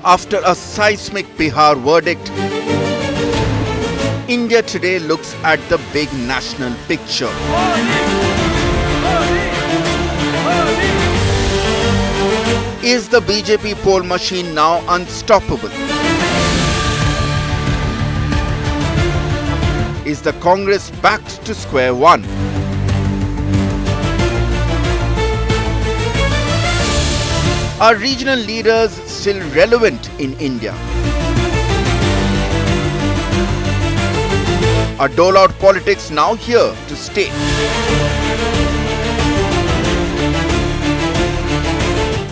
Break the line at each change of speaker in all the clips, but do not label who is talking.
After a seismic Bihar verdict, India today looks at the big national picture. Is the BJP poll machine now unstoppable? Is the Congress back to square one? Are regional leaders still relevant in India? Are dole-out politics now here to stay?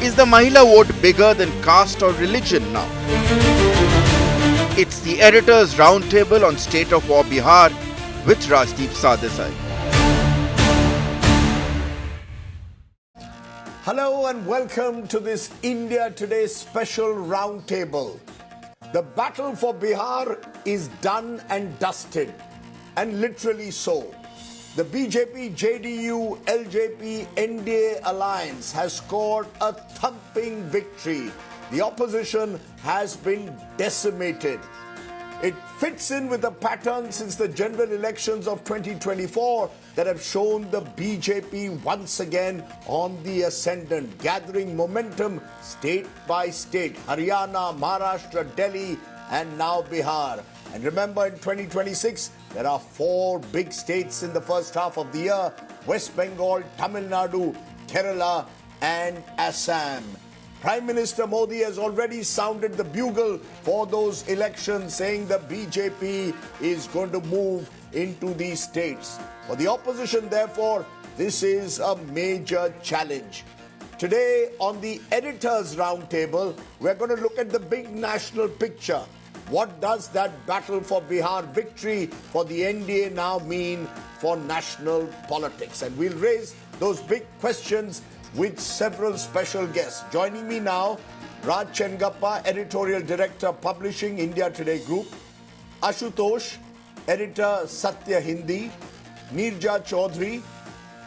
Is the Mahila vote bigger than caste or religion now? It's the Editors' Roundtable on State of War Bihar with Rajdeep Sardesai.
Hello and welcome to this India Today special roundtable. The battle for Bihar is done and dusted, and literally so. The BJP, JDU, LJP, NDA alliance has scored a thumping victory. The opposition has been decimated. It fits in with a pattern since the general elections of 2024 that have shown the BJP once again on the ascendant, gathering momentum state by state. Haryana, Maharashtra, Delhi, and now Bihar. And remember, in 2026, there are 4 big states in the first half of the year: West Bengal, Tamil Nadu, Kerala, and Assam. Prime Minister Modi has already sounded the bugle for those elections, saying the BJP is going to move into these states. For the opposition, therefore, this is a major challenge. Today, on the Editors' Roundtable, we're going to look at the big national picture. What does that battle for Bihar victory for the NDA now mean for national politics? And we'll raise those big questions with several special guests. Joining me now, Raj Chengappa, Editorial Director, Publishing, India Today Group; Ashutosh, Editor, Satya Hindi; Neerja Choudhury,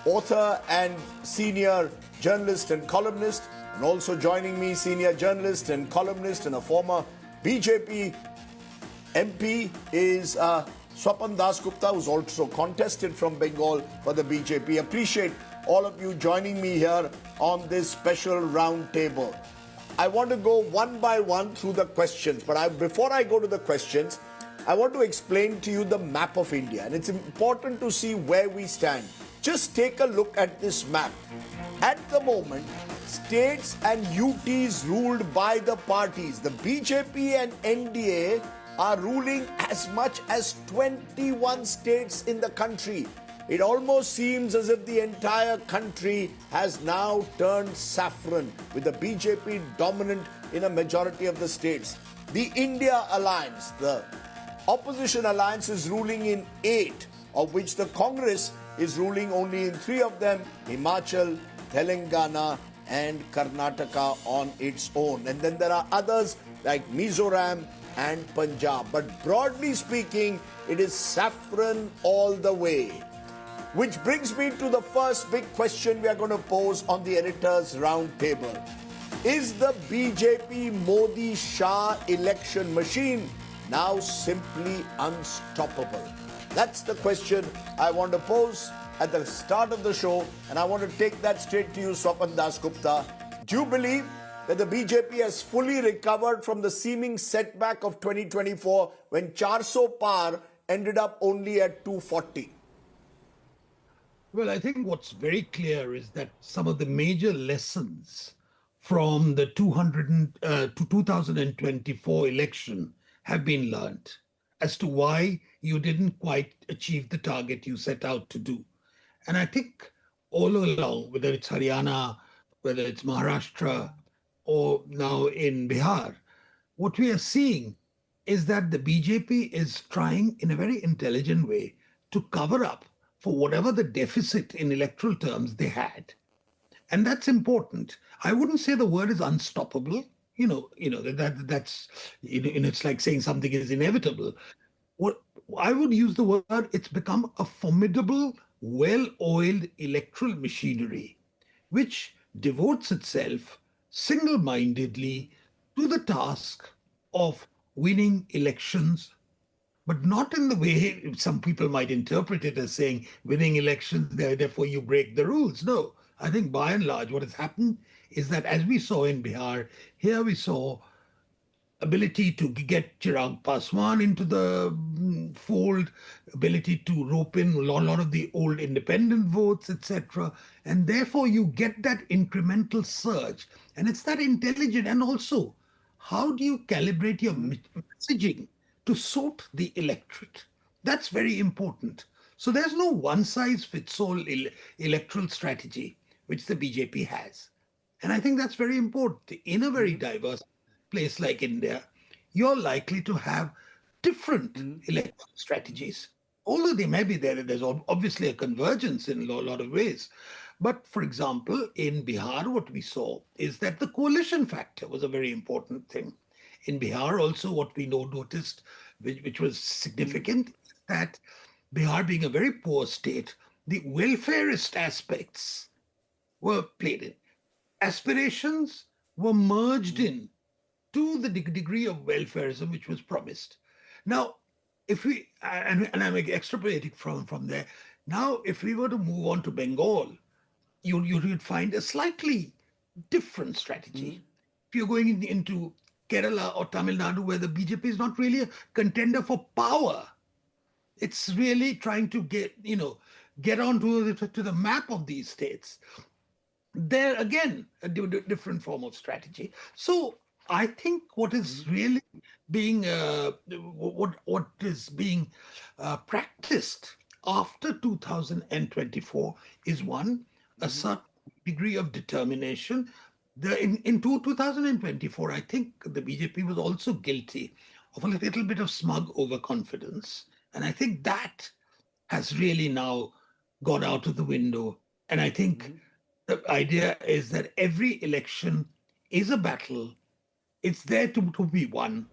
author and senior journalist and columnist; and also joining me, senior journalist and columnist and a former BJP MP is Swapan Dasgupta, who's also contested from Bengal for the BJP. Appreciate all of you joining me here on this special round table. I want to go one by one through the questions, but before I go to the questions, I want to explain to you the map of India, and it's important to see where we stand. Just take a look at this map. At the moment, states and UTs ruled by the parties, the BJP and NDA, are ruling as much as 21 states in the country. It almost seems as if the entire country has now turned saffron, with the BJP dominant in a majority of the states. The India Alliance, the opposition alliance, is ruling in 8, of which the Congress is ruling only in 3 of them: Himachal, Telangana, and Karnataka on its own. And then there are others like Mizoram and Punjab. But broadly speaking, it is saffron all the way. Which brings me to the first big question we are going to pose on the Editors' Roundtable. Is the BJP Modi-Shah election machine now simply unstoppable? That's the question I want to pose at the start of the show, and I want to take that straight to you, Swapan Dasgupta. Do you believe that the BJP has fully recovered from the seeming setback of 2024 when 400 par ended up only at 240?
Well, I think what's very clear is that some of the major lessons from the 2024 election have been learnt as to why you didn't quite achieve the target you set out to do. And I think all along, whether it's Haryana, whether it's Maharashtra, or now in Bihar, what we are seeing is that the BJP is trying in a very intelligent way to cover up for whatever the deficit in electoral terms they had. And that's important. I wouldn't say the word is unstoppable. That's it's like saying something is inevitable. What I would use the word, it's become a formidable, well-oiled electoral machinery, which devotes itself single-mindedly to the task of winning elections, but not in the way some people might interpret it as saying winning elections, therefore you break the rules. No, I think by and large what has happened is that, as we saw in Bihar, here we saw ability to get Chirag Paswan into the fold, ability to rope in a lot of the old independent votes, etc. And therefore, you get that incremental surge. And it's that intelligent. And also, how do you calibrate your messaging to suit the electorate? That's very important. So there's no one size fits all electoral strategy, which the BJP has. And I think that's very important. In a very diverse place like India, you're likely to have different electoral strategies. Although they may be there, there's obviously a convergence in a lot of ways. But for example, in Bihar, what we saw is that the coalition factor was a very important thing. In Bihar, also, what we noticed, which was significant, that Bihar being a very poor state, the welfarist aspects were played in. Aspirations were merged in to the degree of welfarism which was promised. Now, if we, and I'm extrapolating from there, now if we were to move on to Bengal, you'd find a slightly different strategy. If you're going into Kerala or Tamil Nadu, where the BJP is not really a contender for power, it's really trying to get onto to the map of these states. There again, a different form of strategy. So I think what is really being what is being practiced after 2024 is one, a certain degree of determination. In 2024, I think the BJP was also guilty of a little bit of smug overconfidence, and I think that has really now gone out of the window. And I think the idea is that every election is a battle. It's there to be won,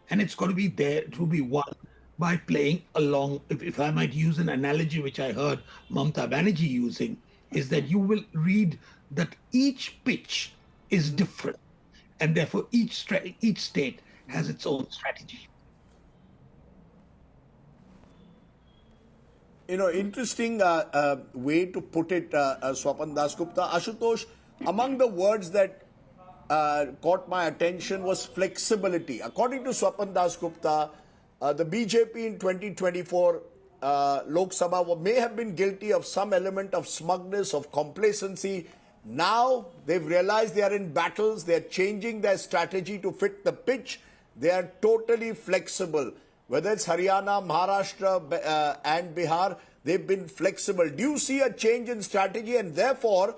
and it's got to be there to be won by playing along. If I might use an analogy which I heard Mamta Banerjee using, is that you will read that each pitch is different, and therefore each state has its own strategy.
Interesting way to put it, Swapan Dasgupta. Ashutosh, among the words that caught my attention was flexibility. According to Swapan Dasgupta, the BJP in 2024 Lok Sabha may have been guilty of some element of smugness, of complacency. Now they've realized they are in battles, they're changing their strategy to fit the pitch. They are totally flexible. Whether it's Haryana, Maharashtra, and Bihar, they've been flexible. Do you see a change in strategy, and therefore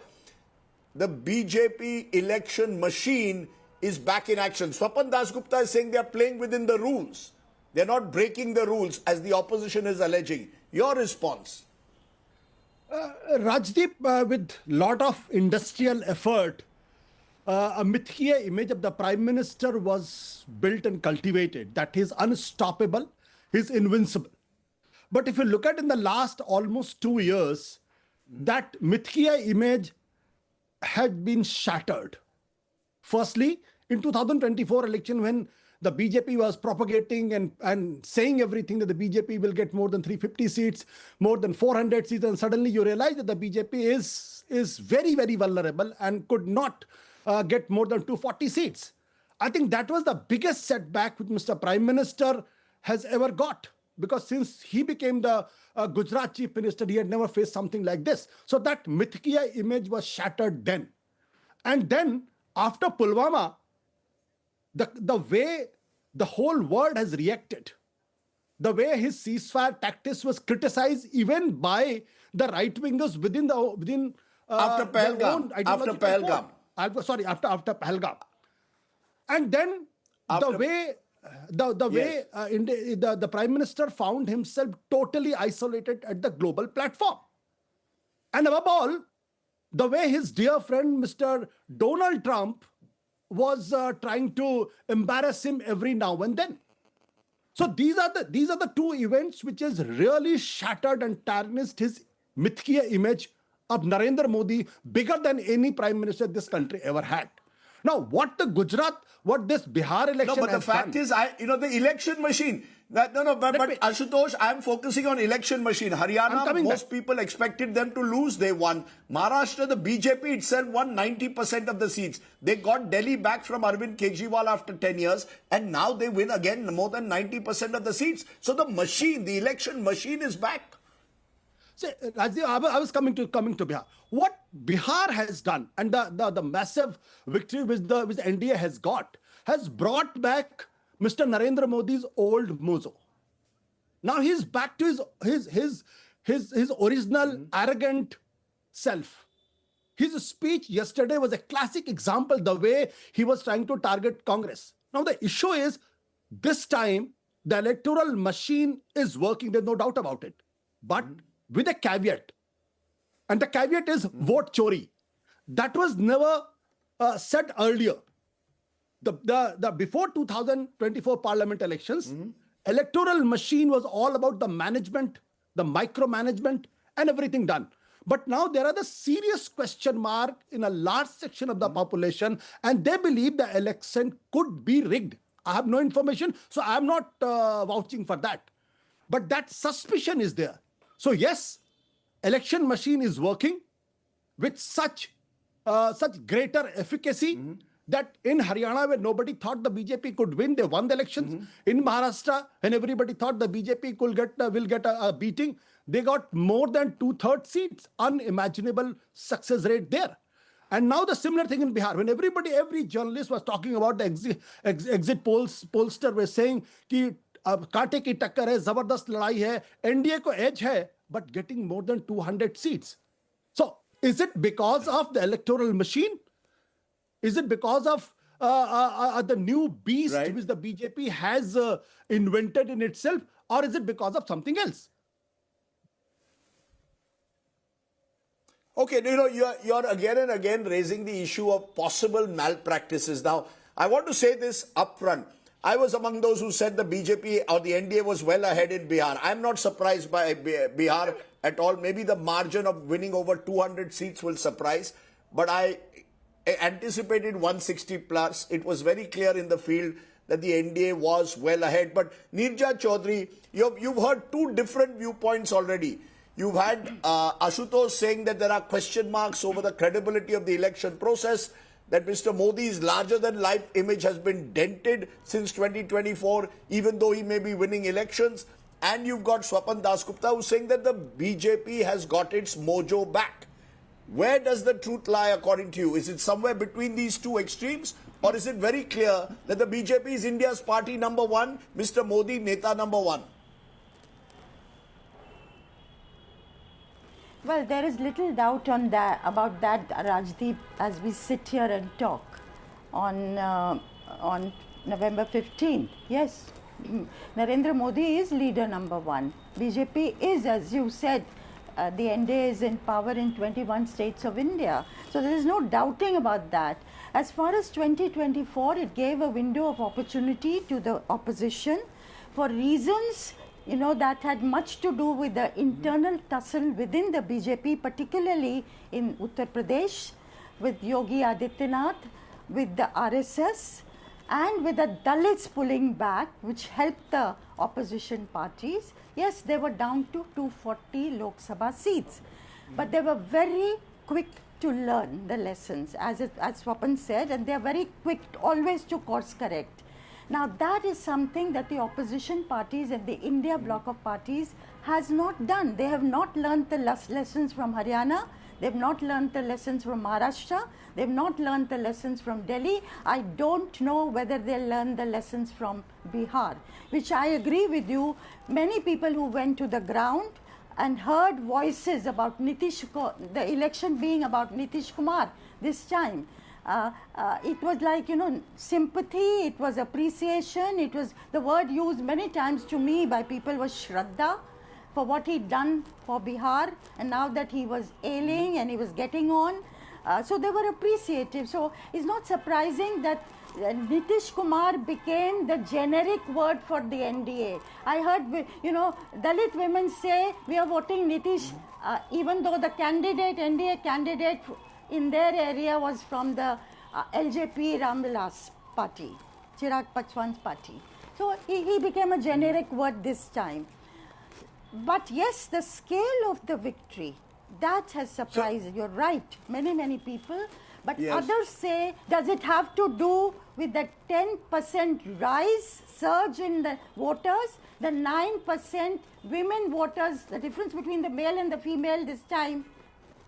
the BJP election machine is back in action? Swapan Dasgupta is saying they're playing within the rules. They're not breaking the rules, as the opposition is alleging. Your response?
Rajdeep, with lot of industrial effort, a Mithya image of the Prime Minister was built and cultivated, that he's unstoppable, he's invincible. But if you look at in the last almost 2 years, that Mithya image had been shattered. Firstly, in 2024 election, when the BJP was propagating and saying everything that the BJP will get more than 350 seats, more than 400 seats, and suddenly you realize that the BJP is very, very vulnerable and could not get more than 240 seats. I think that was the biggest setback which Mr. Prime Minister has ever got, because since he became the Gujarat Chief Minister, he had never faced something like this. So that Mithya image was shattered then. And then after Pulwama, the way the whole world has reacted, the way his ceasefire tactics was criticized even by the right-wingers within
After Pahalgam. After Pahalgam.
After Pahalgam. And then the way the Prime Minister found himself totally isolated at the global platform. And above all, the way his dear friend Mr. Donald Trump was trying to embarrass him every now and then. So these are the two events which has really shattered and tarnished his Mithya image of Narendra Modi, bigger than any Prime Minister this country ever had. Now, what this Bihar election
No, but the
has
fact
done,
is, the election machine. But Ashutosh, I'm focusing on election machine. Haryana, most people expected them to lose. They won. Maharashtra, the BJP itself won 90% of the seats. They got Delhi back from Arvind Kejriwal after 10 years, and now they win again more than 90% of the seats. So the machine, the election machine is back.
See, Rajdeep, I was coming to Bihar. What Bihar has done, and the massive victory which the NDA has brought back Mr. Narendra Modi's old mojo. Now he's back to his original arrogant self. His speech yesterday was a classic example the way he was trying to target Congress. Now the issue is, this time the electoral machine is working. There's no doubt about it, but with a caveat, and the caveat is vote chori. That was never said earlier. The before 2024 parliament elections, electoral machine was all about the management, the micromanagement, and everything done. But now there are the serious question mark in a large section of the population, and they believe the election could be rigged. I have no information, so I am not vouching for that. But that suspicion is there. So yes, election machine is working with such greater efficacy that in Haryana, where nobody thought the BJP could win, they won the elections. In Maharashtra, when everybody thought the BJP will get a beating, they got more than 2/3 seats. Unimaginable success rate there. And now the similar thing in Bihar, when every journalist was talking about the exit pollster was saying कि कांटे की टक्कर है, जबरदस्त लड़ाई है, NDA को edge है, but getting more than 200 seats. So is it because of the electoral machine? Is it because of the new beast which the BJP has invented in itself, or is it because of something else?
Okay, you're again and again raising the issue of possible malpractices. Now, I want to say this upfront. I was among those who said the BJP or the NDA was well ahead in Bihar. I'm not surprised by Bihar at all. Maybe the margin of winning over 200 seats will surprise, but I anticipated 160 plus. It was very clear in the field that the NDA was well ahead. But Neerja Choudhury, you've heard two different viewpoints already. You've had Ashutosh saying that there are question marks over the credibility of the election process, that Mr. Modi's larger-than-life image has been dented since 2024, even though he may be winning elections. And you've got Swapan Dasgupta who's saying that the BJP has got its mojo back. Where does the truth lie according to you? Is it somewhere between these two extremes? Or is it very clear that the BJP is India's party number one, Mr. Modi, Neta number one?
Well, there is little doubt about that, Rajdeep, as we sit here and talk on November 15th. Yes, Narendra Modi is leader number one. BJP is, as you said, the NDA is in power in 21 states of India. So there is no doubting about that. As far as 2024, it gave a window of opportunity to the opposition for reasons that had much to do with the internal tussle within the BJP, particularly in Uttar Pradesh, with Yogi Adityanath, with the RSS, and with the Dalits pulling back, which helped the opposition parties. Yes, they were down to 240 Lok Sabha seats, but they were very quick to learn the lessons, as Swapan said, and they are very quick always to course correct. Now that is something that the opposition parties and the India bloc of parties has not done. They have not learned the lessons from Haryana. They have not learned the lessons from Maharashtra. They have not learned the lessons from Delhi. I don't know whether they learned the lessons from Bihar, which I agree with you. Many people who went to the ground and heard voices about the election being about Nitish Kumar this time. It was like, sympathy, it was appreciation, it was the word used many times to me by people was Shraddha for what he'd done for Bihar, and now that he was ailing and he was getting on. So they were appreciative. So it's not surprising that Nitish Kumar became the generic word for the NDA. I heard, Dalit women say we are voting Nitish, even though the NDA candidate in their area was from the LJP Ramvilas party, Chirag Paswan's party. So he became a generic word this time. But yes, the scale of the victory, that has surprised. You're right, many people. But
Yes.
others say, does it have to do with the 10% surge in the voters, the 9% women voters, the difference between the male and the female this time,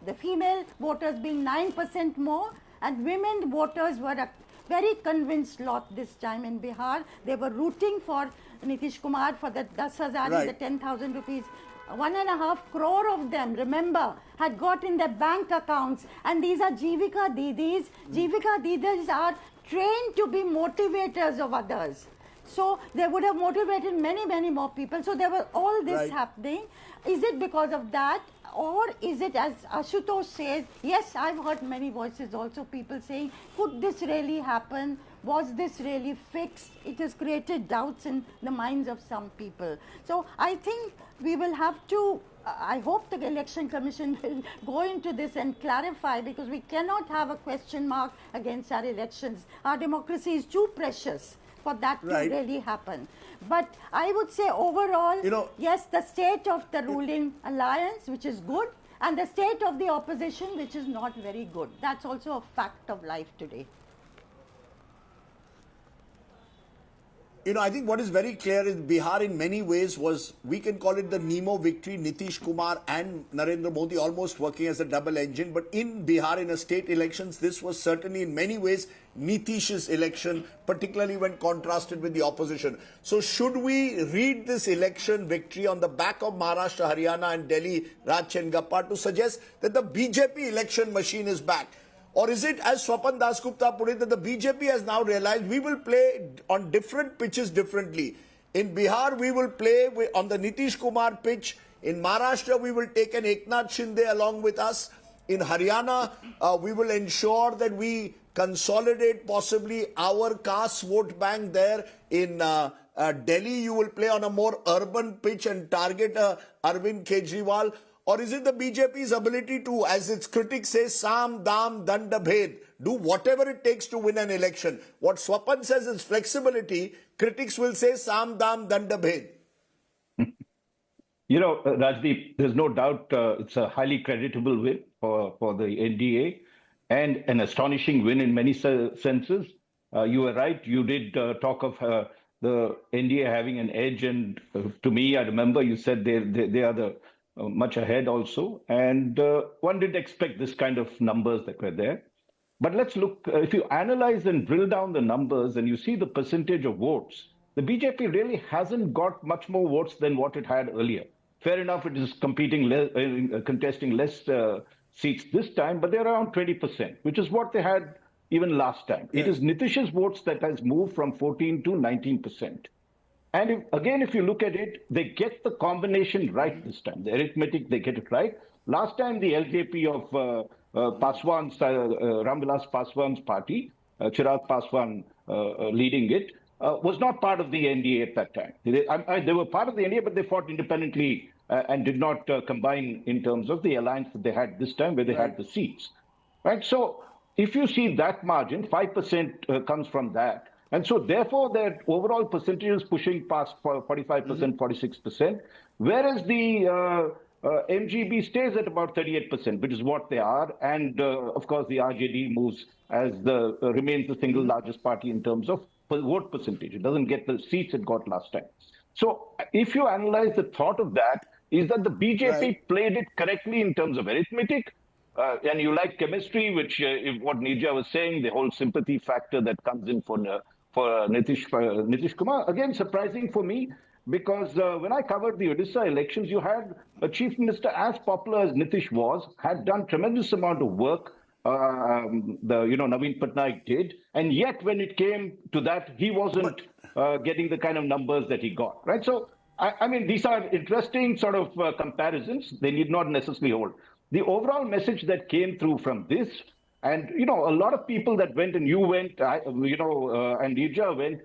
the female voters being 9% more, and women voters were a very convinced lot this time in Bihar. They were rooting for Nitish Kumar for the 10,000,
Right.
the 10,000 rupees. 1.5 crore of them, remember, had got in their bank accounts. And these are Jivika Didis. Jivika Didis are trained to be motivators of others. So they would have motivated many more people. So there was all this
Right.
happening. Is it because of that? Or is it, as Ashutosh says, yes, I've heard many voices also, people saying, could this really happen? Was this really fixed? It has created doubts in the minds of some people. So I think we will have to, I hope the Election Commission will go into this and clarify, because we cannot have a question mark against our elections. Our democracy is too precious for that
Right.
to really happen. But I would say overall, yes, the state of the ruling alliance, which is good, and the state of the opposition, which is not very good. That's also a fact of life today.
I think what is very clear is Bihar in many ways was, we can call it the Nemo victory, Nitish Kumar and Narendra Modi almost working as a double engine. But in Bihar, in a state elections, this was certainly in many ways Nitish's election, particularly when contrasted with the opposition. So should we read this election victory on the back of Maharashtra, Haryana and Delhi, Raj Chengappa, to suggest that the BJP election machine is back? Or is it, as Swapan Dasgupta put it, that the BJP has now realized we will play on different pitches differently? In Bihar, we will play on the Nitish Kumar pitch. In Maharashtra, we will take an Eknath Shinde along with us. In Haryana, we will ensure that we consolidate possibly our caste vote bank there. In Delhi, you will play on a more urban pitch and target Arvind Kejriwal. Or is it the BJP's ability to, as its critics say, Sam, Dam, Danda, Bhed, do whatever it takes to win an election? What Swapan says is flexibility. Critics will say Sam, Dam, Danda, Bhed.
Rajdeep, there's no doubt it's a highly creditable win for the NDA and an astonishing win in many senses. You were right. You did talk of the NDA having an edge. And to me, I remember you said they are the much ahead also. And one didn't expect this kind of numbers that were there. But let's look, if you analyze and drill down the numbers and you see the percentage of votes, the BJP really hasn't got much more votes than what it had earlier. Fair enough, it is contesting less seats this time, but they're around 20%, which is what they had even last time. Yes. It is Nitish's votes that has moved from 14 to 19%. And if you look at it, they get the combination right this time. The arithmetic, they get it right. Last time, the LJP of Paswan's, Ramvilas Paswan's party, Chirag Paswan leading it, was not part of the NDA at that time. They were part of the NDA, but they fought independently and did not combine in terms of the alliance that they had this time, where they had the seats. Right? So if you see that margin, 5% comes from that. And so, therefore, their overall percentage is pushing past 45%, 46%, whereas the MGB stays at about 38%, which is what they are. And, of course, the RJD moves as remains the single largest party in terms of vote percentage. It doesn't get the seats it got last time. So if you analyze the thought of that, is that the BJP played it correctly in terms of arithmetic, and you like chemistry, which what Neerja was saying, the whole sympathy factor that comes in for Nitish Kumar. Again, surprising for me, because when I covered the Odisha elections, you had a chief minister as popular as Nitish was, had done tremendous amount of work. Naveen Patnaik did, and yet when it came to that, he wasn't getting the kind of numbers that he got. Right. So, I mean, these are interesting sort of comparisons. They need not necessarily hold. The overall message that came through from this, and, a lot of people that went, and you went, and Neerja went,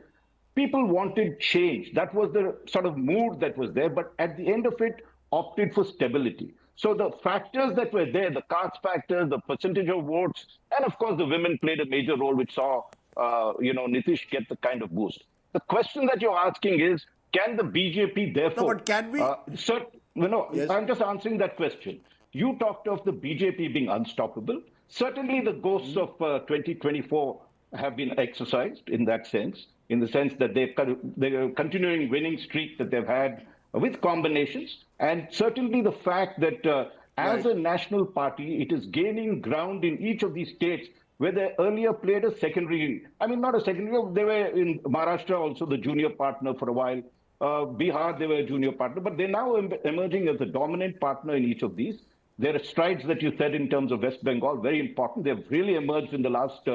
people wanted change. That was the sort of mood that was there. But at the end of it, opted for stability. So the factors that were there, the caste factors, the percentage of votes, and of course the women played a major role, which saw Nitish get the kind of boost. The question that you're asking is, can the BJP
No,
therefore?
but can we? Yes.
I'm just answering that question. You talked of the BJP being unstoppable. Certainly, the ghosts of 2024 have been exercised in that sense, in the sense that they're continuing winning streak that they've had with combinations, and certainly the fact that as a national party, it is gaining ground in each of these states where they earlier played a secondary, I mean, not a secondary, they were in Maharashtra also the junior partner for a while. Bihar, they were a junior partner, but they're now emerging as a dominant partner in each of these. There are strides that you said in terms of West Bengal, very important. They've really emerged in the last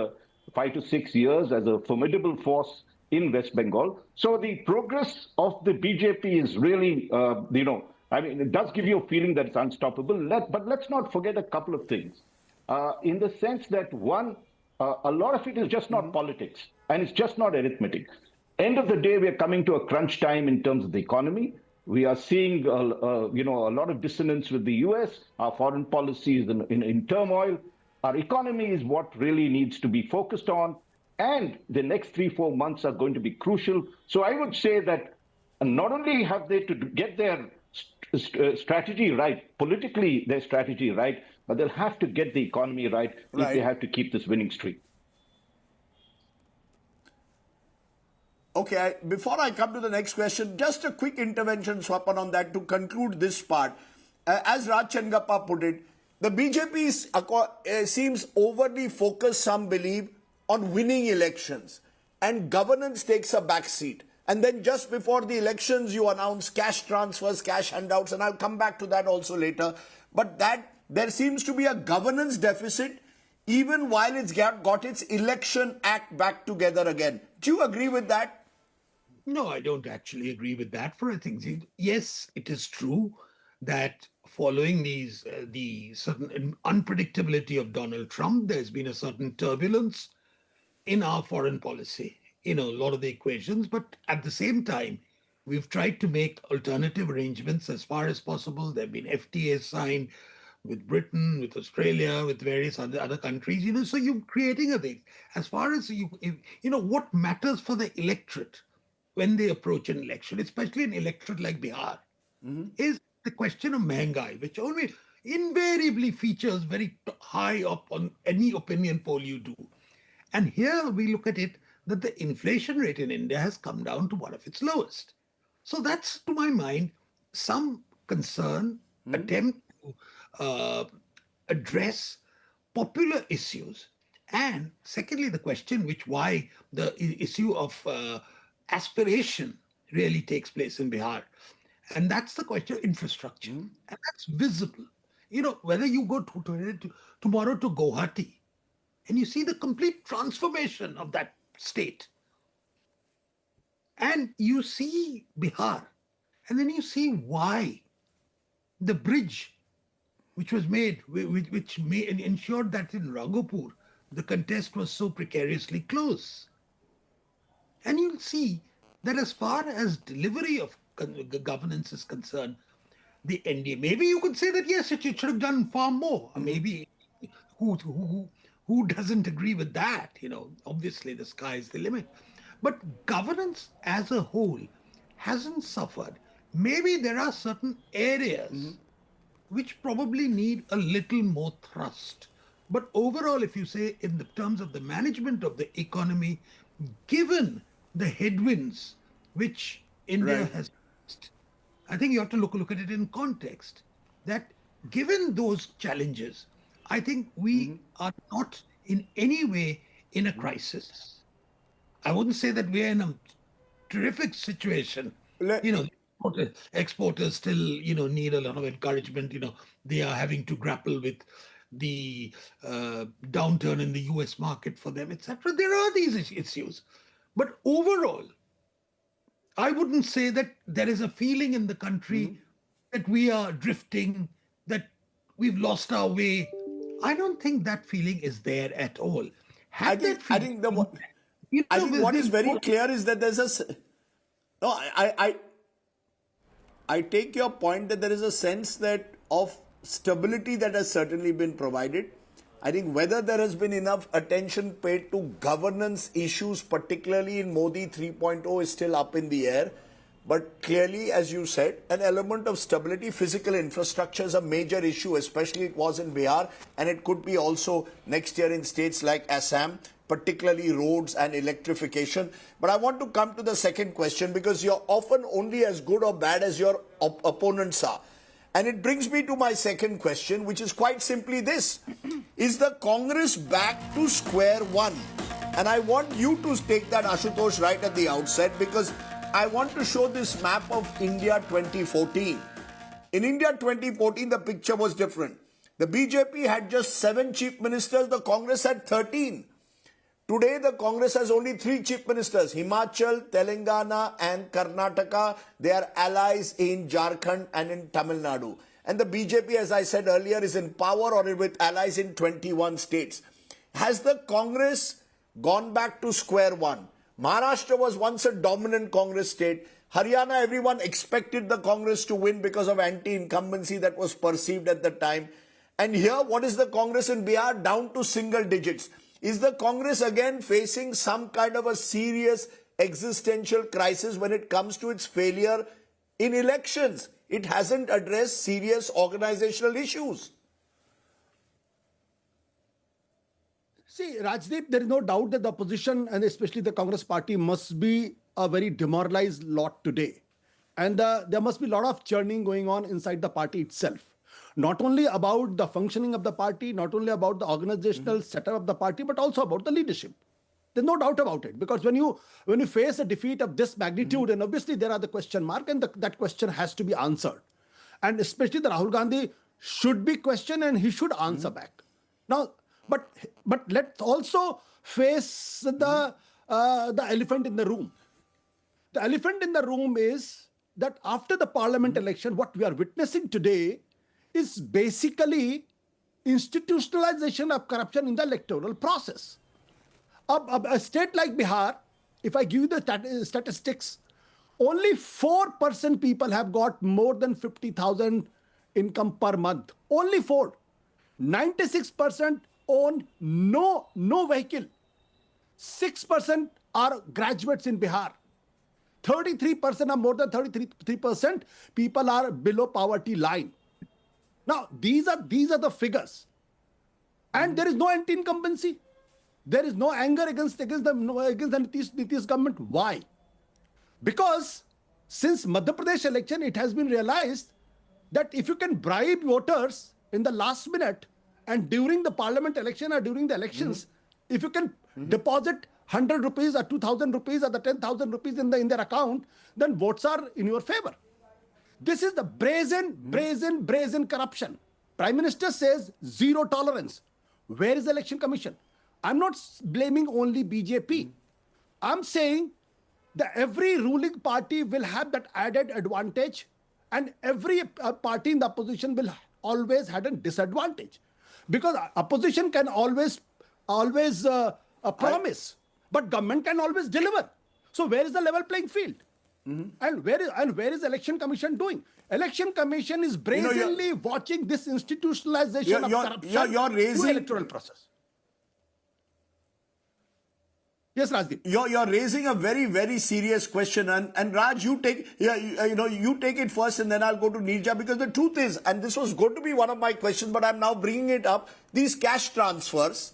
5 to 6 years as a formidable force in West Bengal. So the progress of the BJP is really, I mean, it does give you a feeling that it's unstoppable. But let's not forget a couple of things. In the sense that one, a lot of it is just not politics, and it's just not arithmetic. End of the day, we are coming to a crunch time in terms of the economy. We are seeing, a lot of dissonance with the US. Our foreign policy is in turmoil. Our economy is what really needs to be focused on. And the next 3-4 months are going to be crucial. So I would say that not only have they to get their strategy right, politically their strategy right, but they'll have to get the economy right if they have to keep this winning streak.
Okay, before I come to the next question, just a quick intervention, Swapan, on that to conclude this part. As Raj Chengappa put it, the BJP seems overly focused, some believe, on winning elections, and governance takes a back seat. And then just before the elections, you announce cash transfers, cash handouts, and I'll come back to that also later. But that there seems to be a governance deficit, even while it's got its election act back together again. Do you agree with that?
No, I don't actually agree with that for a thing. Yes, it is true that following the certain unpredictability of Donald Trump, there's been a certain turbulence in our foreign policy, a lot of the equations. But at the same time, we've tried to make alternative arrangements as far as possible. There have been FTAs signed with Britain, with Australia, with various other countries, so you're creating a thing. As far as what matters for the electorate when they approach an election, especially an electorate like Bihar, is the question of Mehengai, which only invariably features very high up on any opinion poll you do. And here we look at it that the inflation rate in India has come down to one of its lowest. So that's, to my mind, some concern, attempt to address popular issues. And secondly, the question why the issue of aspiration really takes place in Bihar. And that's the question of infrastructure. And that's visible. Whether you go tomorrow to Guwahati and you see the complete transformation of that state, and you see Bihar, and then you see why the bridge which was made, which ensured that in Raghupur, the contest was so precariously close. And you'll see that as far as delivery of governance is concerned, the NDA, maybe you could say that, yes, it should have done far more. Maybe who doesn't agree with that? Obviously the sky is the limit. But governance as a whole hasn't suffered. Maybe there are certain areas which probably need a little more thrust. But overall, if you say in the terms of the management of the economy, given the headwinds which India has faced, I think you have to look at it in context. That given those challenges, I think we are not in any way in a crisis. I wouldn't say that we're in a terrific situation. Exporters still, need a lot of encouragement. They are having to grapple with the downturn in the US market for them, etc. There are these issues. But overall, I wouldn't say that there is a feeling in the country that we are drifting, that we've lost our way. I don't think that feeling is there at all.
I think what is very clear is that there's I take your point that there is a sense that of stability that has certainly been provided. I think whether there has been enough attention paid to governance issues, particularly in Modi 3.0, is still up in the air. But clearly, as you said, an element of stability, physical infrastructure is a major issue, especially it was in Bihar, and it could be also next year in states like Assam, particularly roads and electrification. But I want to come to the second question, because you're often only as good or bad as your opponents are. And it brings me to my second question, which is quite simply this. Is the Congress back to square one? And I want you to take that, Ashutosh, right at the outset, because I want to show this map of India 2014. In India 2014, the picture was different. The BJP had just 7 chief ministers, the Congress had 13. Today, the Congress has only 3 chief ministers, Himachal, Telangana and Karnataka. They are allies in Jharkhand and in Tamil Nadu. And the BJP, as I said earlier, is in power or with allies in 21 states. Has the Congress gone back to square one? Maharashtra was once a dominant Congress state. Haryana, everyone expected the Congress to win because of anti-incumbency that was perceived at the time. And here, what is the Congress in Bihar? Down to single digits. Is the Congress again facing some kind of a serious existential crisis when it comes to its failure in elections? It hasn't addressed serious organizational issues.
See, Rajdeep, there is no doubt that the opposition and especially the Congress party must be a very demoralized lot today. And there must be a lot of churning going on inside the party itself. Not only about the functioning of the party, not only about the organizational setup of the party, but also about the leadership. There's no doubt about it. Because when you face a defeat of this magnitude, and obviously there are the question mark, and that question has to be answered. And especially the Rahul Gandhi should be questioned and he should answer back. Now, but let's also face the elephant in the room. The elephant in the room is that after the parliament election, what we are witnessing today is basically institutionalization of corruption in the electoral process. A state like Bihar, if I give you the statistics, only 4% people have got more than 50,000 income per month. Only 4. 96% own no vehicle. 6% are graduates in Bihar. 33% or more than 33% people are below poverty line. Now, these are the figures. And there is no anti-incumbency. There is no anger against the Nitish government. Why? Because since Madhya Pradesh election, it has been realized that if you can bribe voters in the last minute and during the parliament election or during the elections, if you can deposit 100 rupees or 2,000 rupees or the 10,000 rupees in their account, then votes are in your favor. This is the brazen corruption. Prime Minister says zero tolerance. Where is the Election Commission? I'm not blaming only BJP. I'm saying that every ruling party will have that added advantage, and every party in the opposition will always have a disadvantage. Because opposition can always promise, but government can always deliver. So where is the level playing field? And where is Election Commission doing? Election Commission is brazenly watching this institutionalization of corruption through electoral process. Yes, Rajdeep.
You're raising a very, very serious question, and Raj, you take it first, and then I'll go to Neerja, because the truth is, and this was going to be one of my questions, but I'm now bringing it up. These cash transfers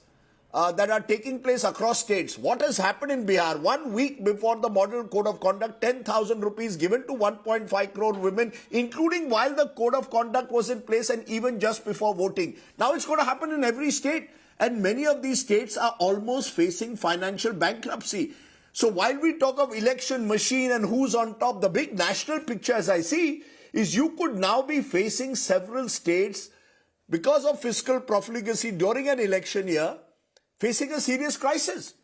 that are taking place across states. What has happened in Bihar? 1 week before the model code of conduct, 10,000 rupees given to 1.5 crore women, including while the code of conduct was in place and even just before voting. Now it's going to happen in every state. And many of these states are almost facing financial bankruptcy. So while we talk of election machine and who's on top, the big national picture, as I see, is you could now be facing several states, because of fiscal profligacy during an election year, facing a serious crisis.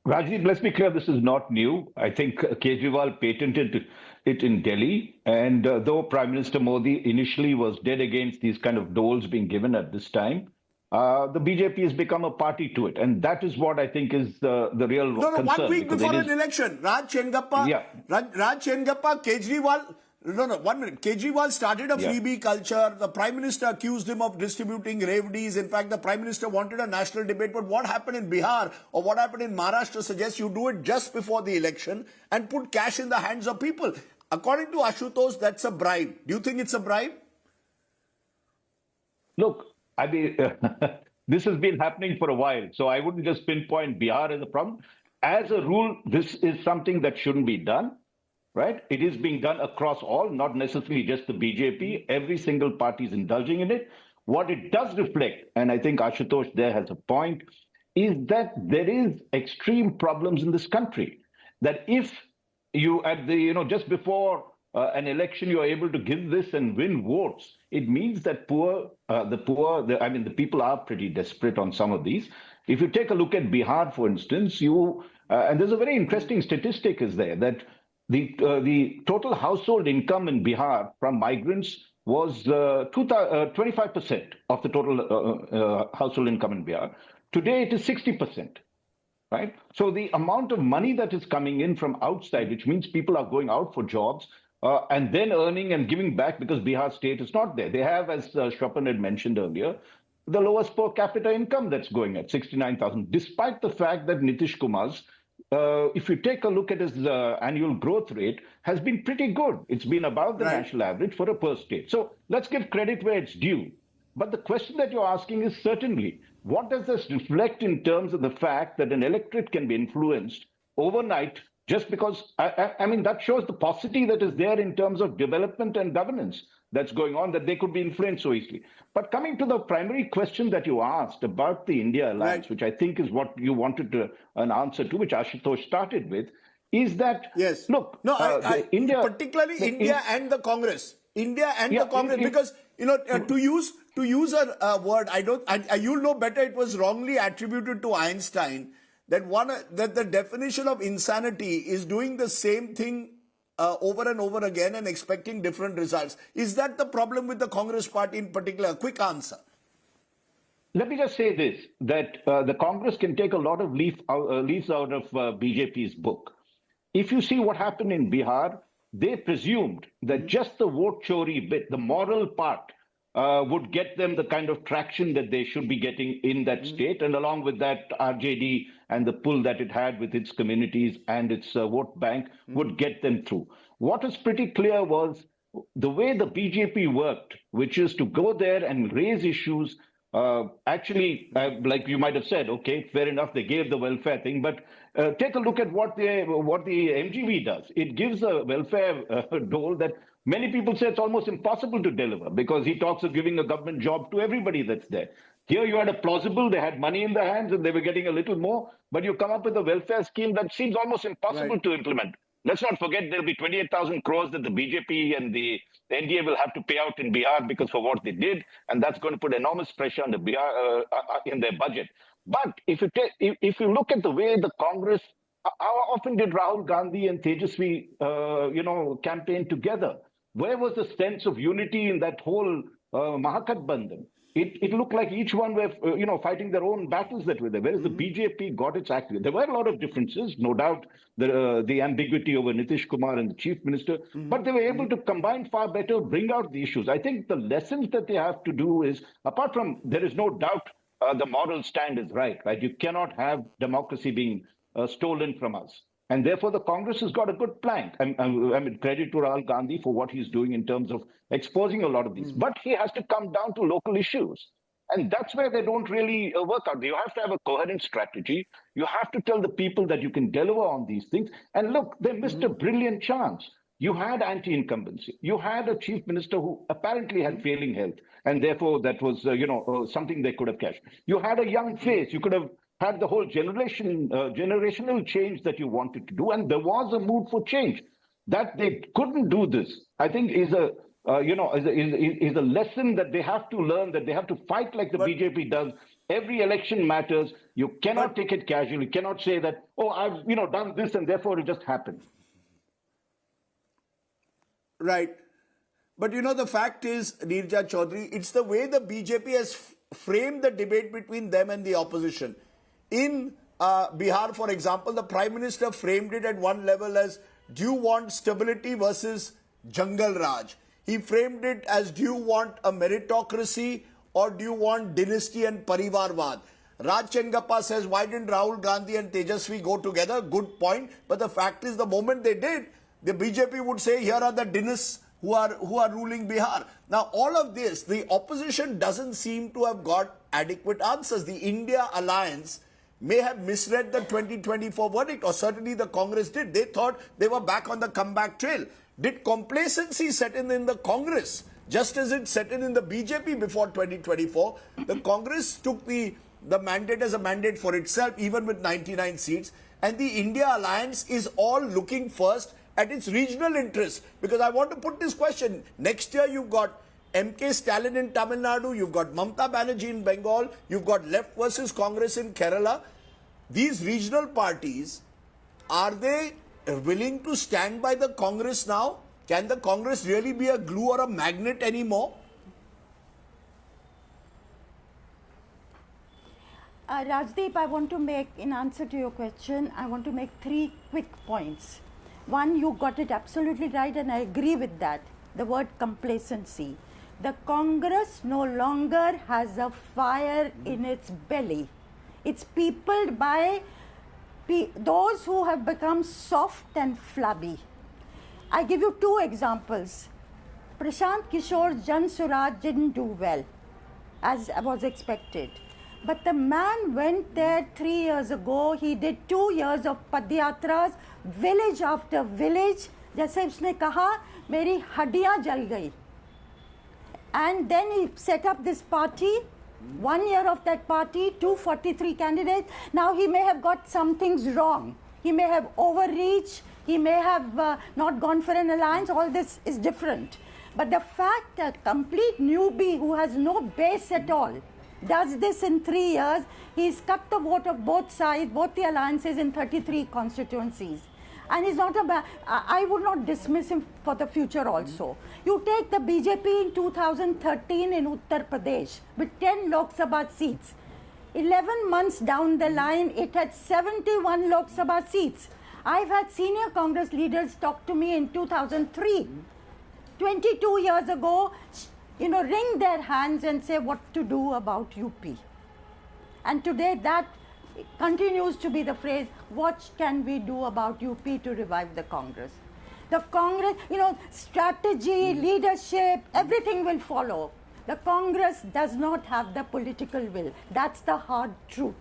Rajdeep, let's be clear, this is not new. I think Kejriwal patented it in Delhi. And though Prime Minister Modi initially was dead against these kind of doles being given at this time, the BJP has become a party to it. And that is what I think is the real concern.
1 week before an election, Raj Chengappa, Kejriwal, No, 1 minute. Kejriwal started a
Yeah.
freebie culture. The Prime Minister accused him of distributing revenues. In fact, the Prime Minister wanted a national debate. But what happened in Bihar or what happened in Maharashtra suggests you do it just before the election and put cash in the hands of people. According to Ashutosh, that's a bribe. Do you think it's a bribe?
Look, I mean, this has been happening for a while, so I wouldn't just pinpoint Bihar as a problem. As a rule, this is something that shouldn't be done, right? It is being done across all, not necessarily just the BJP. Every single party is indulging in it. What it does reflect, and I think Ashutosh there has a point, is that there is extreme problems in this country. That if you just before an election you are able to give this and win votes, it means that the people are pretty desperate on some of these. If you take a look at Bihar, for instance, and there's a very interesting statistic is there that the total household income in Bihar from migrants was 25% of the total household income in Bihar. Today it is 60%. Right? So the amount of money that is coming in from outside, which means people are going out for jobs and then earning and giving back because Bihar state is not there. They have, as Swapan had mentioned earlier, the lowest per capita income that's going at 69,000, despite the fact that Nitish Kumar's, if you take a look at his annual growth rate, has been pretty good. It's been above the national average for a per state. So let's give credit where it's due. But the question that you're asking is certainly, what does this reflect in terms of the fact that an electorate can be influenced overnight just because, I mean, that shows the paucity that is there in terms of development and governance that's going on, that they could be influenced so easily. But coming to the primary question that you asked about the India alliance, which I think is what you wanted an answer to, which Ashutosh started with, is that, look,
India, particularly India and the Congress. India and the Congress, because to use a word, you'll know better. It was wrongly attributed to Einstein that the definition of insanity is doing the same thing over and over again and expecting different results. Is that the problem with the Congress party in particular? A quick answer.
Let me just say this, that the Congress can take a lot of leaves out of BJP's book. If you see what happened in Bihar, they presumed that just the vote chori bit, the moral part, would get them the kind of traction that they should be getting in that state. And along with that, RJD and the pull that it had with its communities and its vote bank would get them through. What was pretty clear was the way the BJP worked, which is to go there and raise issues. Like you might have said, okay, fair enough, they gave the welfare thing, but take a look at what the MGV does. It gives a welfare dole that many people say it's almost impossible to deliver because he talks of giving a government job to everybody that's there. Here you had a plausible, they had money in their hands and they were getting a little more, but you come up with a welfare scheme that seems almost impossible to implement. Let's not forget there'll be 28,000 crores that the BJP and the NDA will have to pay out in Bihar because for what they did, and that's going to put enormous pressure on the Bihar in their budget. But if you look at the way the Congress, how often did Rahul Gandhi and Tejasvi, campaign together? Where was the sense of unity in that whole Mahagathbandhan? It looked like each one were, fighting their own battles that were there, whereas the BJP got its act. There were a lot of differences, no doubt, the ambiguity over Nitish Kumar and the chief minister, but they were able to combine far better, bring out the issues. I think the lessons that they have to do is, apart from, there is no doubt the moral stand is right? You cannot have democracy being stolen from us. And therefore, the Congress has got a good plank. I mean, credit to Rahul Gandhi for what he's doing in terms of exposing a lot of these. But he has to come down to local issues. And that's where they don't really work out. You have to have a coherent strategy. You have to tell the people that you can deliver on these things. And look, they missed a brilliant chance. You had anti-incumbency. You had a chief minister who apparently had failing health. And therefore, that was, something they could have cashed. You had a young face. You could have had the whole generational change that you wanted to do, and there was a mood for change. That they couldn't do this, I think, is a lesson that they have to learn. That they have to fight like the BJP does. Every election matters. You cannot take it casually. You cannot say that, oh, I've done this and therefore it just happened.
Right. But the fact is, Neerja Choudhury, it's the way the BJP has framed the debate between them and the opposition. In Bihar, for example, the Prime Minister framed it at one level as, do you want stability versus Jungle Raj. He framed it as, do you want a meritocracy or do you want dynasty and parivarvad? Raj Chengappa says, why didn't Rahul Gandhi and Tejasvi go together? Good point. But the fact is, the moment they did, the BJP would say, here are the dynasts who are ruling Bihar. Now, all of this, the opposition doesn't seem to have got adequate answers. The India alliance may have misread the 2024 verdict, or certainly the Congress did. They thought they were back on the comeback trail. Did complacency set in the Congress, just as it set in the BJP before 2024? The Congress took the mandate as a mandate for itself, even with 99 seats. And the India alliance is all looking first at its regional interests. Because I want to put this question. Next year, you've got MK Stalin in Tamil Nadu, you've got Mamata Banerjee in Bengal, you've got left versus Congress in Kerala. These regional parties, are they willing to stand by the Congress now? Can the Congress really be a glue or a magnet anymore?
Rajdeep, I want to make, in answer to your question, I want to make 3 quick points. One, you got it absolutely right, and I agree with that. The word complacency. The Congress no longer has a fire in its belly. It's peopled by those who have become soft and flabby. I give you 2 examples. Prashant Kishore's Jan Suraj didn't do well, as was expected. But the man went there 3 years ago. He did 2 years of Padyatras, village after village. जैसे उसने कहा, मेरी हड्डियां जल गई. And then he set up this party. 1 year of that party, 243 candidates. Now he may have got some things wrong. He may have overreached. He may have not gone for an alliance. All this is different. But the fact that complete newbie who has no base at all does this in 3 years, he's cut the vote of both sides, both the alliances in 33 constituencies. And he's not I would not dismiss him for the future also. You take the BJP in 2013 in Uttar Pradesh with 10 Lok Sabha seats. 11 months down the line, it had 71 Lok Sabha seats. I've had senior Congress leaders talk to me in 2003, 22 years ago, wring their hands and say what to do about UP. And today that continues to be the phrase, what can we do about UP to revive the Congress? The Congress, strategy, leadership, everything will follow. The Congress does not have the political will. That's the hard truth.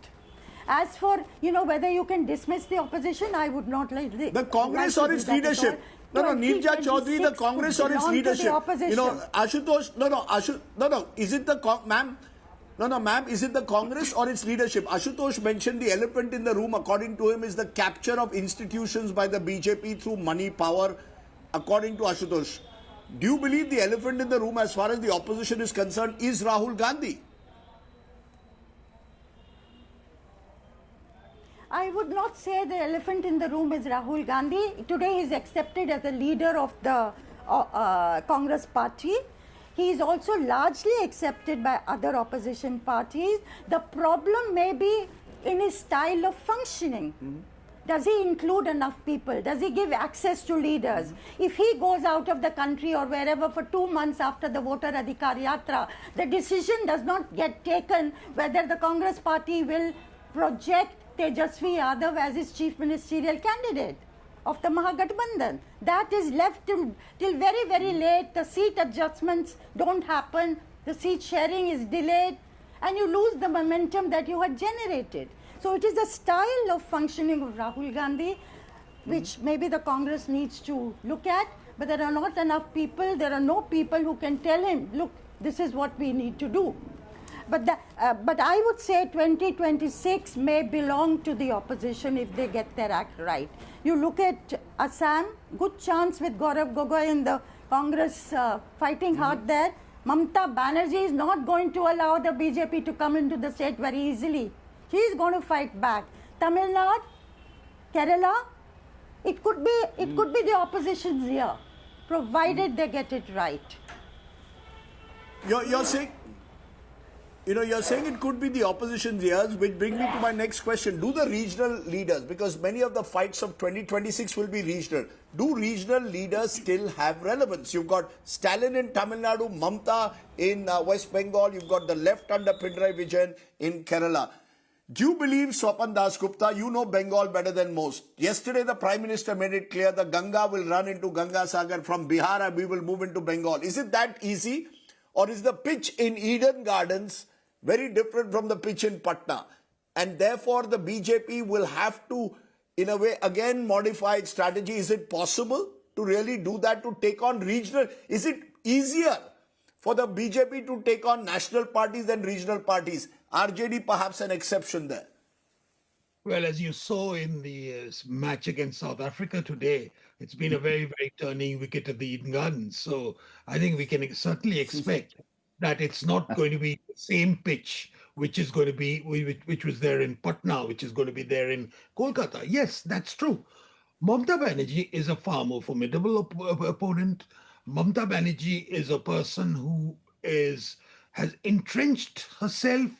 As for, whether you can dismiss the opposition, I would not like
the Congress or its leadership. No, Neerja Choudhury, the Congress or its leadership. Ashutosh, is it the, ma'am? No, ma'am, is it the Congress or its leadership? Ashutosh mentioned the elephant in the room, according to him, is the capture of institutions by the BJP through money, power, according to Ashutosh. Do you believe the elephant in the room, as far as the opposition is concerned, is Rahul Gandhi?
I would not say the elephant in the room is Rahul Gandhi. Today he is accepted as the leader of the Congress party. He is also largely accepted by other opposition parties. The problem may be in his style of functioning. Does he include enough people? Does he give access to leaders? If he goes out of the country or wherever for 2 months after the voter Adhikar Yatra, the decision does not get taken whether the Congress party will project Tejasvi Yadav as his chief ministerial candidate of the Mahagathbandhan. That is left till very, very late. The seat adjustments don't happen. The seat sharing is delayed. And you lose the momentum that you had generated. So it is the style of functioning of Rahul Gandhi, which maybe the Congress needs to look at. But there are not enough people. There are no people who can tell him, look, this is what we need to do. But I would say 2026 may belong to the opposition if they get their act right. You look at Assam, good chance with Gaurav Gogoi in the Congress fighting hard there. Mamata Banerjee is not going to allow the BJP to come into the state very easily. She is going to fight back. Tamil Nadu, Kerala, it could be the opposition's year, provided they get it right.
You're saying? You're saying it could be the opposition's ears, which brings me to my next question. Do the regional leaders, because many of the fights of 2026 will be regional, do regional leaders still have relevance? You've got Stalin in Tamil Nadu, Mamta in West Bengal, you've got the left under Pinarayi Vijayan in Kerala. Do you believe, Swapan Dasgupta, you know Bengal better than most? Yesterday, the Prime Minister made it clear the Ganga will run into Ganga Sagar from Bihar and we will move into Bengal. Is it that easy? Or is the pitch in Eden Gardens very different from the pitch in Patna? And therefore, the BJP will have to, in a way, again modify its strategy. Is it possible to really do that, to take on regional? Is it easier for the BJP to take on national parties than regional parties? RJD perhaps an exception there.
Well, as you saw in the match against South Africa today, it's been a very, very turning wicket at the Eden Gardens. So I think we can certainly expect that it's not going to be the same pitch, which is going to be, which was there in Patna, which is going to be there in Kolkata. Yes, that's true. Mamata Banerjee is a far more formidable opponent. Mamata Banerjee is a person who has entrenched herself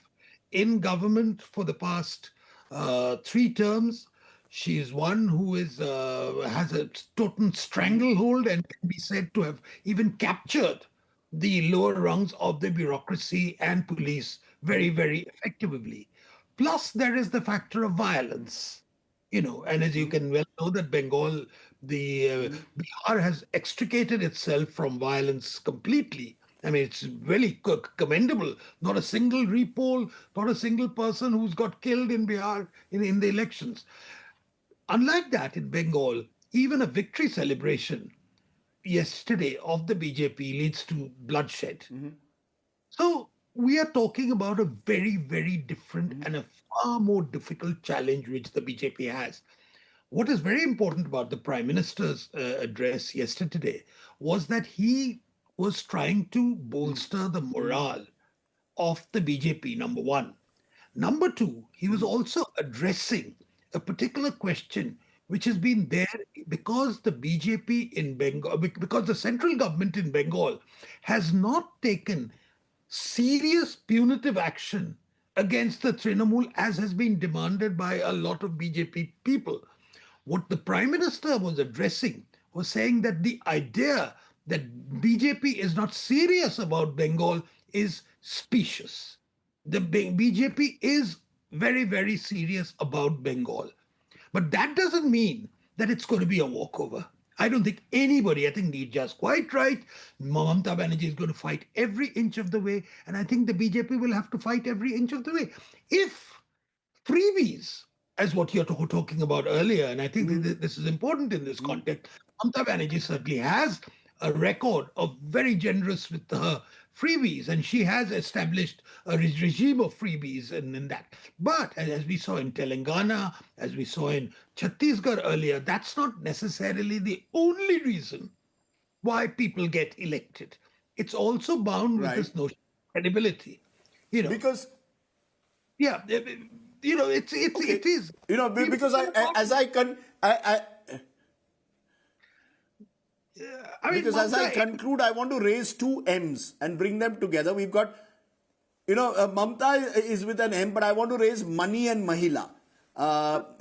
in government for the past 3 terms. She is one who has a total stranglehold and can be said to have even captured the lower rungs of the bureaucracy and police very, very effectively. Plus, there is the factor of violence. And as you can well know, that Bengal, Bihar has extricated itself from violence completely. I mean, it's really commendable. Not a single repoll, not a single person who's got killed in Bihar in the elections. Unlike that, in Bengal, even a victory celebration yesterday of the BJP leads to bloodshed. So we are talking about a very, very different and a far more difficult challenge which the BJP has. What is very important about the Prime Minister's address yesterday was that he was trying to bolster the morale of the BJP, number one. Number two, he was also addressing a particular question which has been there because the BJP in Bengal, because the central government in Bengal has not taken serious punitive action against the Trinamool as has been demanded by a lot of BJP people. What the Prime Minister was addressing was saying that the idea that BJP is not serious about Bengal is specious. The BJP is very, very serious about Bengal. But that doesn't mean that it's going to be a walkover. I don't think anybody, I think Neerja is quite right. Mamata Banerjee is going to fight every inch of the way. And I think the BJP will have to fight every inch of the way. If freebies, as what you're talking about earlier, and I think this is important in this context, Mamata Banerjee certainly has a record of very generous with her freebies, and she has established a regime of freebies in that. But as we saw in Telangana, as we saw in Chhattisgarh earlier, that's not necessarily the only reason why people get elected. It's also bound with this notion of credibility.
Because
yeah, it is.
Because as I conclude, I want to raise 2 M's and bring them together. We've got, Mamta is with an M, but I want to raise money and Mahila.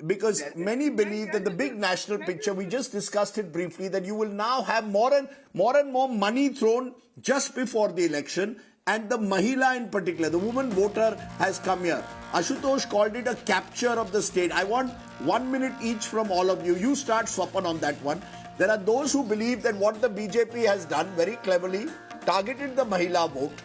Because many believe that the big national picture, we just discussed it briefly, that you will now have more and more money thrown just before the election. And the Mahila in particular, the woman voter has come here. Ashutosh called it a capture of the state. I want 1 minute each from all of you. You start, Swapan, on that one. There are those who believe that what the BJP has done very cleverly, targeted the Mahila vote,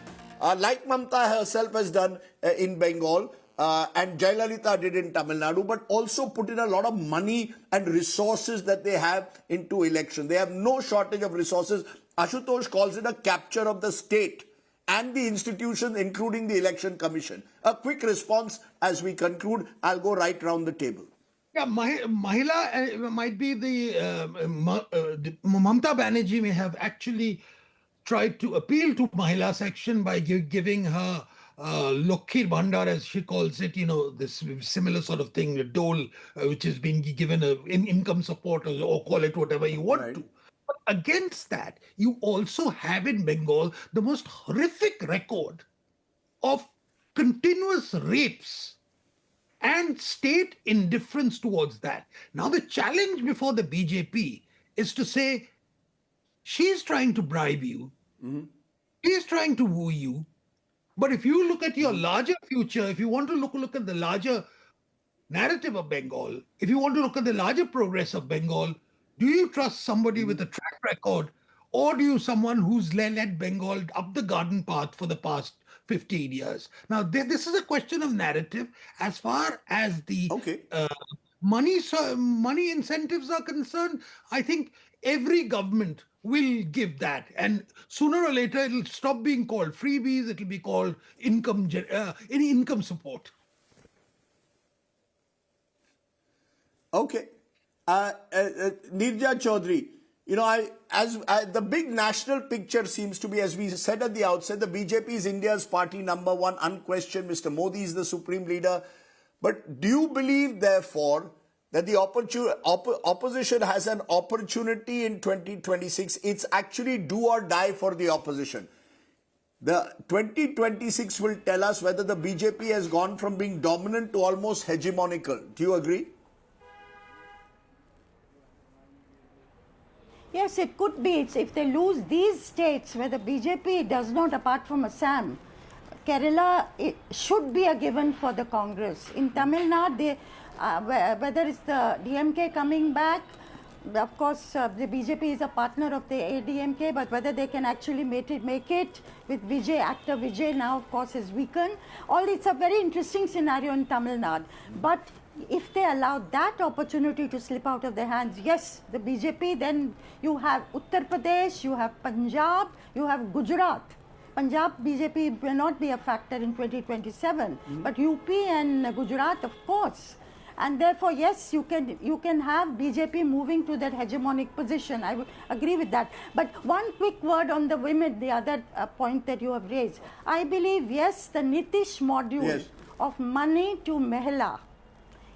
like Mamta herself has done in Bengal, and Jayalalitha did in Tamil Nadu, but also put in a lot of money and resources that they have into election. They have no shortage of resources. Ashutosh calls it a capture of the state and the institutions, including the Election Commission. A quick response as we conclude. I'll go right round the table.
Yeah, Mahila might be the Mamata Banerjee may have actually tried to appeal to Mahila section by giving her Lokhir Bhandar, as she calls it, this similar sort of thing, the dole, which has been given income support or call it whatever you want to. But against that, you also have in Bengal the most horrific record of continuous rapes and state indifference towards that. Now, the challenge before the BJP is to say, she's trying to bribe you, she's trying to woo you, but if you look at your larger future, if you want to look at the larger narrative of Bengal, if you want to look at the larger progress of Bengal, do you trust somebody with a track record, or do you someone who's led Bengal up the garden path for the past 15 years? Now, this is a question of narrative. As far as the money incentives are concerned, I think every government will give that, and sooner or later it'll stop being called freebies. It'll be called income support.
Okay. Neerja Choudhury, the big national picture seems to be, as we said at the outset, the BJP is India's party number one, unquestioned. Mr. Modi is the supreme leader. But do you believe, therefore, that the opposition has an opportunity in 2026? It's actually do or die for the opposition. The 2026 will tell us whether the BJP has gone from being dominant to almost hegemonical. Do you agree?
Yes, it could be. If they lose these states where the BJP does not, apart from Assam, Kerala, it should be a given for the Congress. In Tamil Nadu, whether it's the DMK coming back, of course, the BJP is a partner of the ADMK, but whether they can actually make it with Vijay, actor Vijay now, of course, is weakened. It's a very interesting scenario in Tamil Nadu. But if they allow that opportunity to slip out of their hands, yes, the BJP, then you have Uttar Pradesh, you have Punjab, you have Gujarat. Punjab BJP will not be a factor in 2027, but UP and Gujarat, of course. And therefore, yes, you can have BJP moving to that hegemonic position. I would agree with that. But one quick word on the women, the other point that you have raised. I believe, yes, the Nitish module of money to Mehla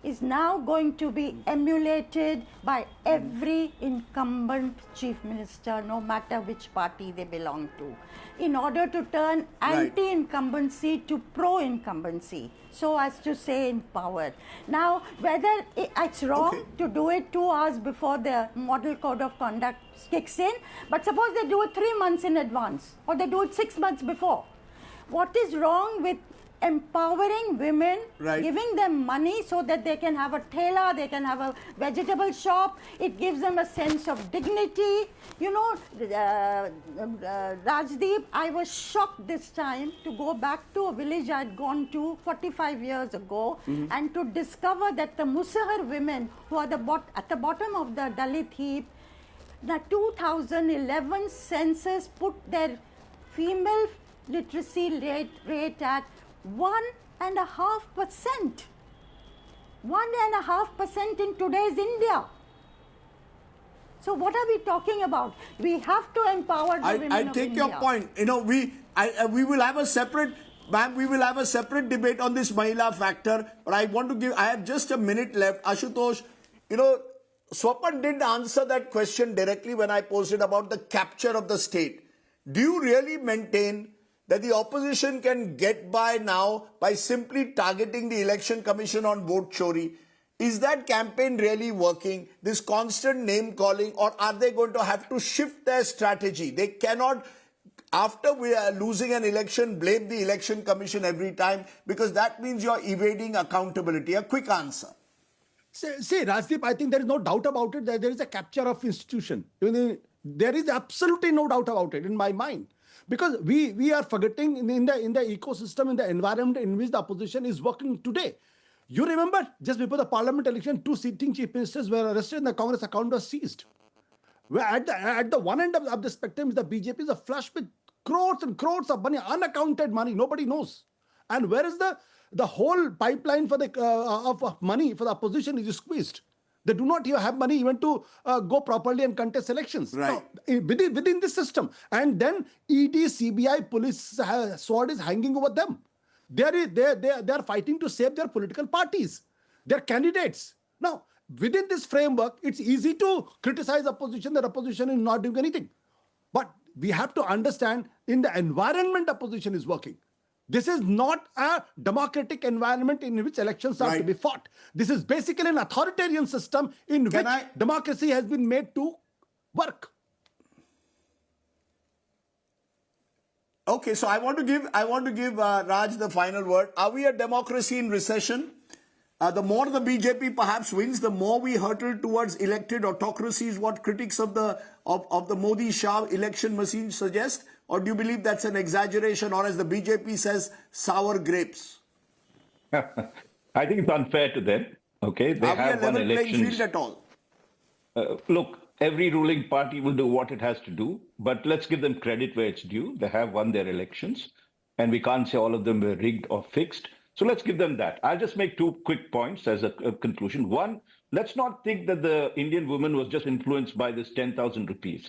is now going to be emulated by every incumbent chief minister, no matter which party they belong to, in order to turn anti-incumbency to pro-incumbency, so as to say empowered. Now, whether it's wrong to do it 2 hours before the model code of conduct kicks in, but suppose they do it 3 months in advance, or they do it 6 months before. What is wrong with empowering women, giving them money so that they can have a tailor, they can have a vegetable shop? It gives them a sense of dignity. Rajdeep, I was shocked this time to go back to a village I'd gone to 45 years ago and to discover that the Musahar women who are at the bottom of the Dalit heap, the 2011 census put their female literacy rate at 1.5%. 1.5% in today's India. So what are we talking about? We have to empower the women of India.
I take your point. We will have a separate, ma'am, we will have a separate debate on this Mahila factor. But I have just a minute left. Ashutosh, Swapan didn't answer that question directly when I posted about the capture of the state. Do you really maintain that the opposition can get by now by simply targeting the election commission on vote chori? Is that campaign really working, this constant name calling, or are they going to have to shift their strategy? They cannot, after we are losing an election, blame the election commission every time, because that means you're evading accountability. A quick answer.
See, Rajdeep, I think there is no doubt about it that there is a capture of institution. There is absolutely no doubt about it in my mind. Because we are forgetting in the ecosystem, in the environment in which the opposition is working today. You remember, just before the parliament election, 2 sitting chief ministers were arrested and the Congress account was seized. Where at the one end of the spectrum, the BJP is flush with crores and crores of money, unaccounted money, nobody knows. And where is the whole pipeline for of money for the opposition is squeezed. They do not even have money even to go properly and contest elections. Now, within this system. And then ED, CBI, police sword is hanging over them. They are fighting to save their political parties, their candidates. Now, within this framework, it's easy to criticize opposition that opposition is not doing anything. But we have to understand in the environment opposition is working. This is not a democratic environment in which elections are to be fought. This is basically an authoritarian system in which democracy has been made to work.
Okay, so I want to give Raj the final word. Are we a democracy in recession? The more the BJP perhaps wins, the more we hurtle towards elected autocracy, is what critics of the Modi-Shah election machine suggest? Or do you believe that's an exaggeration, or as the BJP says, sour grapes?
I think it's unfair to them. Okay, they have won elections. Are we a level playing field at all? Look, every ruling party will do what it has to do, but let's give them credit where it's due. They have won their elections, and we can't say all of them were rigged or fixed. So let's give them that. I'll just make two quick points as a conclusion. One, let's not think that the Indian woman was just influenced by this 10,000 rupees.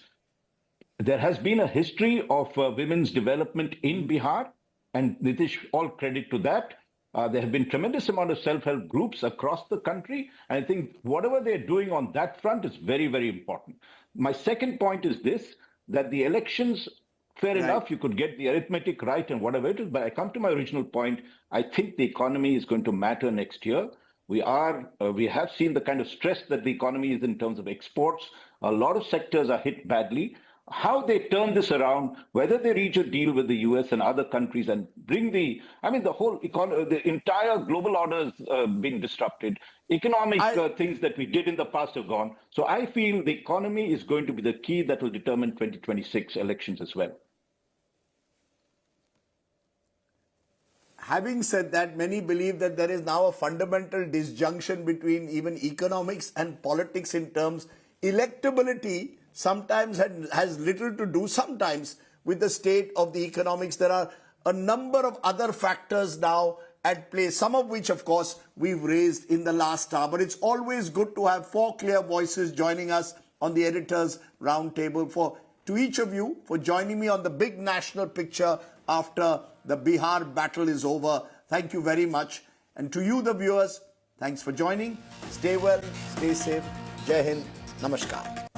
There has been a history of women's development in Bihar, and Nitish, all credit to that. There have been tremendous amount of self-help groups across the country. And I think whatever they're doing on that front is very, very important. My second point is this, that the elections, fair enough, you could get the arithmetic right and whatever it is, but I come to my original point. I think the economy is going to matter next year. We have seen the kind of stress that the economy is in terms of exports. A lot of sectors are hit badly. How they turn this around, whether they reach a deal with the US and other countries and bring the whole economy, the entire global order is being disrupted. Economic things that we did in the past have gone. So I feel the economy is going to be the key that will determine 2026 elections as well.
Having said that, many believe that there is now a fundamental disjunction between even economics and politics in terms electability sometimes has little to do sometimes with the state of the economics. There are a number of other factors now at play, some of which, of course, we've raised in the last hour. But it's always good to have four clear voices joining us on the Editors' Roundtable. To each of you for joining me on the big national picture after the Bihar battle is over. Thank you very much. And to you, the viewers, thanks for joining. Stay well, stay safe. Jai Hind. Namaskar.